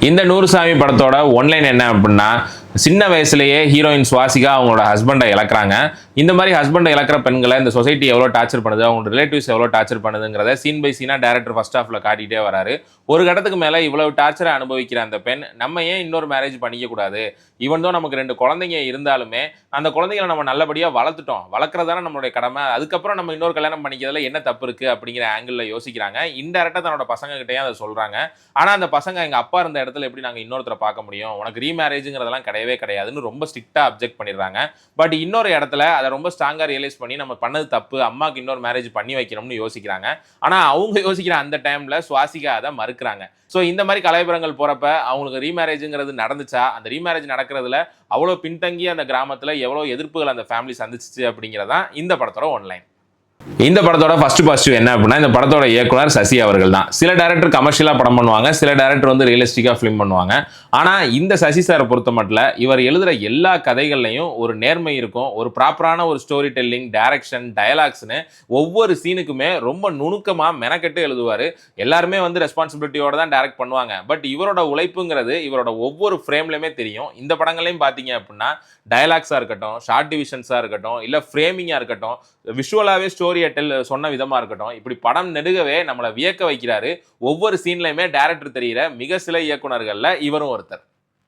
இந்த நூறுசாமி படத்தோட ஒன்லைன் என்ன அப்படின்னா, சின்ன வயசுலயே ஹீரோயின் சுவாசிகா அவங்களோட ஹஸ்பண்டை இழக்கிறாங்க. இந்த மாதிரி ஹஸ்பண்டை இழக்கிற பெண்களை இந்த சொசைட்டி எவ்வளோ டார்ச்சர் பண்ணுது, அவங்களோட ரிலேட்டிவ்ஸ் எவ்வளோ டார்ச்சர் பண்ணுதுங்கிறத சீன் பை சீனா டேரக்டர் ஃபர்ஸ்ட் ஹாஃப்ல காட்டிகிட்டே வராரு. ஒரு கட்டத்துக்கு மேலே இவ்வளவு டார்ச்சரை அனுபவிக்கிற அந்த பெண் நம்ம ஏன் இன்னொரு மேரேஜ் பண்ணிக்க கூடாது, ஈவன் தோ நமக்கு 2 குழந்தைங்க இருந்தாலுமே அந்த குழந்தைகளை நம்ம நல்லபடியாக வளர்த்துட்டோம், வளர்க்குறதான நம்மளுடைய கடமை, அதுக்கப்புறம் நம்ம இன்னொரு கல்யாணம் பண்ணிக்கிறதுல என்ன தப்பு இருக்கு அப்படிங்கிற ஆங்கிளில் யோசிக்கிறாங்க. இன்டெரக்டாக தன்னோட பசங்க கிட்டேயே அதை சொல்றாங்க. ஆனால் அந்த பசங்க எங்கள் அப்பா இருந்த இடத்துல எப்படி நாங்கள் இன்னொருத்தரை பார்க்க முடியும், உனக்கு ரீமேரேஜுங்கிறதெல்லாம் கிடையவே கிடையாதுன்னு ரொம்ப ஸ்ட்ரிக்டாக அப்ஜெக்ட் பண்ணிடுறாங்க. பட் இன்னொரு இடத்துல அதை ரொம்ப ஸ்ட்ராங்காக ரியலைஸ் பண்ணி நம்ம பண்ணது தப்பு, அம்மாவுக்கு இன்னொரு மேரேஜ் பண்ணி வைக்கணும்னு யோசிக்கிறாங்க. ஆனால் அவங்க யோசிக்கிற அந்த டைமில் சுவாசிகா அதை மறுக்கிறாங்க. ஸோ இந்த மாதிரி கலைபுரங்கள் போகிறப்ப அவங்களுக்கு ரீமேரேஜுங்கிறது நடந்துச்சா, அந்த ரீமேரேஜ் நடக்கிறதுல அவ்வளோ பின்தங்கி அந்த கிராமத்தில் எவ்வளோ எதிர்ப்புகள் அந்த ஃபேமிலி சந்திச்சிச்சு அப்படிங்கிறதான் இந்த படத்தோட ஒன்லைன். இந்த படத்தோட ஃபர்ஸ்ட் பாசிட்டிவ் என்ன அப்படின்னா, இந்த படத்தோட இயக்குனர் சசி அவர்கள் தான். சில டைரக்டர் கமர்ஷியலாக படம் பண்ணுவாங்க, சில டைரக்டர் வந்து ரியலிஸ்டிக்காக ஃபிலிம் பண்ணுவாங்க. ஆனால் இந்த சசி சாரை பொறுத்த மட்டும் இவர் எழுதுகிற எல்லா கதைகள்லையும் ஒரு நேர்மை இருக்கும், ஒரு ப்ராப்பரான ஒரு ஸ்டோரி டெல்லிங், டைரக்ஷன், டயலாக்ஸ்னு ஒவ்வொரு சீனுக்குமே ரொம்ப நுணுக்கமாக மெனக்கெட்டு எழுதுவார். எல்லாருமே வந்து ரெஸ்பான்சிபிலிட்டியோட தான் டைரக்ட் பண்ணுவாங்க. பட் இவரோட உழைப்புங்கிறது இவரோட ஒவ்வொரு ஃப்ரேம்லையுமே தெரியும். இந்த படங்களையும் பார்த்தீங்க அப்படின்னா டயலாக்ஸாக இருக்கட்டும், ஷார்ட் டிவிஷன்ஸாக இருக்கட்டும், இல்லை ஃப்ரேமிங்காக இருக்கட்டும், விஷுவலாகவே ஸ்டோரியை சொன்ன விதமாக இருக்கட்டும், இப்படி படம் நெடுகவே நம்மளை வியக்க வைக்கிறாரு. ஒவ்வொரு சீன்லையுமே டேரக்டர் தெரிகிற மிக சில இயக்குனர்களில் இவரும் ஒருத்தர்.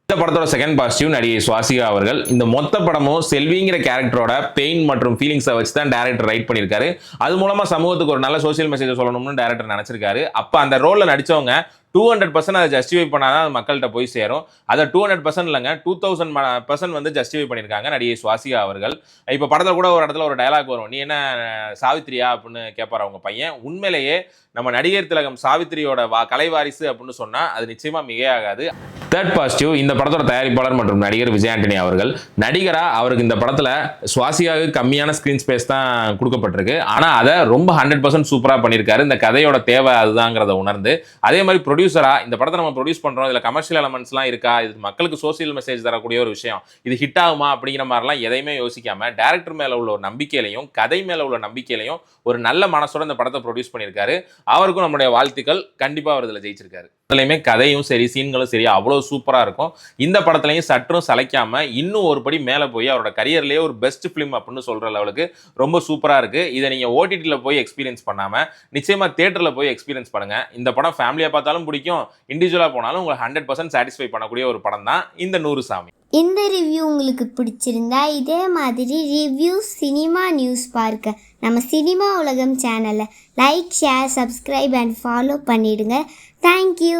இந்த படத்தோட செகண்ட் பாசிட்டிவ் நடிகை சுவாசிகா அவர்கள். இந்த மொத்த படமும் செல்விங்கிற கேரக்டரோட பெயின் மற்றும் ஃபீலிங்ஸை வச்சு தான் டேரக்டர் ரைட் பண்ணியிருக்காரு. அது மூலமாக சமூகத்துக்கு ஒரு நல்ல சோசியல் மெசேஜ் சொல்லணும்னு டேரக்டர் நினச்சிருக்காரு. அப்போ அந்த ரோலில் நடித்தவங்க 200% அதை ஜஸ்டிஃபை பண்ணாதான் அது மக்கள்கிட்ட போய் சேரும். அதை 200% இல்லைங்க, 2000% வந்து ஜஸ்டிஃபை பண்ணியிருக்காங்க நடிகை சுவாசிகா அவர்கள். இப்போ படத்தில் கூட ஒரு இடத்துல ஒரு டயலாக் வரும், நீ என்ன சாவித்திரியா அப்படின்னு கேட்பார் அவங்க பையன். உண்மையிலேயே நம்ம நடிகர் திலகம் சாவித்திரியோட கலைவாரிசு அப்படின்னு சொன்னால் அது நிச்சயமாக மிகையாகாது. தேர்ட் பாசிட்டிவ், இந்த படத்தோட தயாரிப்பாளர் மற்றும் நடிகர் விஜய் ஆண்டனி அவர்கள். நடிகராக அவருக்கு இந்த படத்தில் சுவாசிகாவுக்கு கம்மியான ஸ்க்ரீன் ஸ்பேஸ் தான் கொடுக்கப்பட்டிருக்கு. ஆனால் அதை ரொம்ப 100% சூப்பராக பண்ணியிருக்காரு. இந்த கதையோட தேவை அதுதாங்கிறத உணர்ந்து. அதே மாதிரி ப்ரொடியூசரா இந்த படத்தை நம்ம ப்ரொடியூஸ் பண்ணுறோம், இதில் கமர்ஷியல் எலமெண்ட்ஸ்லாம் இருக்கா, இது மக்களுக்கு சோசியல் மெசேஜ் தரக்கூடிய ஒரு விஷயம், இது ஹிட் ஆகுமா அப்படிங்கிற மாதிரிலாம் எதையுமே யோசிக்காம டேரக்டர் மேலே உள்ள ஒரு நம்பிக்கையிலையும் கதை மேலே உள்ள நம்பிக்கையிலையும் ஒரு நல்ல மனசோட இந்த படத்தை ப்ரொடியூஸ் பண்ணியிருக்காரு. அவருக்கும் நம்முடைய வாழ்த்துக்கள். கண்டிப்பாக அவர் இதில் ஜெயிச்சிருக்காரு. அதுலையுமே கதையும் சரி, சீன்களும் சரி அவ்வளோ சூப்பராக இருக்கும். இந்த படத்துலையும் சற்றும் சளைக்காமல் இன்னும் ஒரு படி மேலே போய் அவரோட கரியர்லேயே ஒரு பெஸ்ட் ஃபிலிம் அப்படின்னு சொல்கிற லெவலுக்கு ரொம்ப சூப்பராக இருக்குது. இதை நீங்கள் ஓடிடியில் போய் எக்ஸ்பீரியன்ஸ் பண்ணாமல் நிச்சயமாக தேட்டரில் போய் எக்ஸ்பீரியன்ஸ் பண்ணுங்கள். இந்த படம் ஃபேமிலியாக பார்த்தாலும் பிடிக்கும், இண்டிவிஜுவலாக போனாலும் உங்களை 100% சாட்டிஸ்ஃபை பண்ணக்கூடிய ஒரு படம் தான் இந்த நூறுசாமி. இந்த ரிவ்யூ உங்களுக்கு பிடிச்சிருந்தா இதே மாதிரி ரிவ்யூ சினிமா நியூஸ் பார்க்க நம்ம சினிமா உலகம் சேனலை like, share, subscribe and follow பண்ணிடுங்க. தேங்க்யூ.